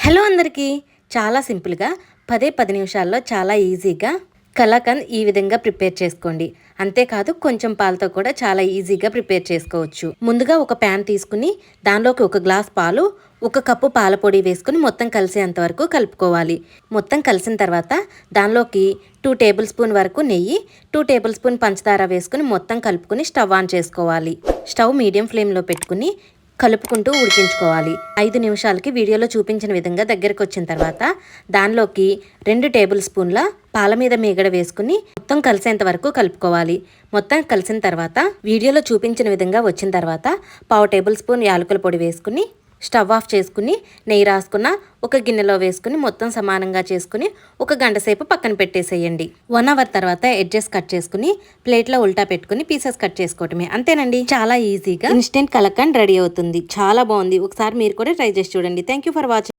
Hello అందరికీ చాలా సింపుల్గా 10 నిమిషాల్లో చాలా ఈజీగా కలాకండ్ ఈ విధంగా ప్రిపేర్ చేసుకోండి. అంతేకాదు కొంచెం పాలతో కూడా చాలా ఈజీగా ప్రిపేర్ చేసుకోవచ్చు. ముందుగా ఒక ప్యాన్ తీసుకుని దానిలోకి ఒక గ్లాస్ పాలు, ఒక కప్పు పాల పొడి వేసుకుని మొత్తం కలిసేంత వరకు కలుపుకోవాలి. మొత్తం కలిసిన తర్వాత దానిలోకి 2 టేబుల్ స్పూన్ వరకు నెయ్యి, 2 టేబుల్ స్పూన్ పంచదార వేసుకుని మొత్తం కలుపుకుని స్టవ్ ఆన్ చేసుకోవాలి. స్టవ్ మీడియం ఫ్లేమ్లో పెట్టుకుని కలుపుకుంటూ ఉడికించుకోవాలి. 5 నిమిషాలకి వీడియోలో చూపించిన విధంగా దగ్గరకు వచ్చిన తర్వాత దానిలోకి 2 టేబుల్ స్పూన్ల పాల మీద మీగడ వేసుకుని మొత్తం కలిసేంత వరకు కలుపుకోవాలి. మొత్తం కలిసిన తర్వాత వీడియోలో చూపించిన విధంగా వచ్చిన తర్వాత 1/2 టేబుల్ స్పూన్ యాలకుల పొడి వేసుకుని స్టవ్ ఆఫ్ చేసుకుని నెయ్యి రాసుకున్న ఒక గిన్నెలో వేసుకుని మొత్తం సమానంగా చేసుకుని ఒక గంట సేపు పక్కన పెట్టేసేయండి. 1 అవర్ తర్వాత ఎడ్జెస్ కట్ చేసుకుని ప్లేట్లో ఉల్టా పెట్టుకుని పీసెస్ కట్ చేసుకోవటమే. అంతేనండి, చాలా ఈజీగా ఇన్స్టెంట్ కలాకండ్ రెడీ అవుతుంది. చాలా బాగుంది. ఒకసారి మీరు కూడా ట్రై చేసి చూడండి. Thank you for watching.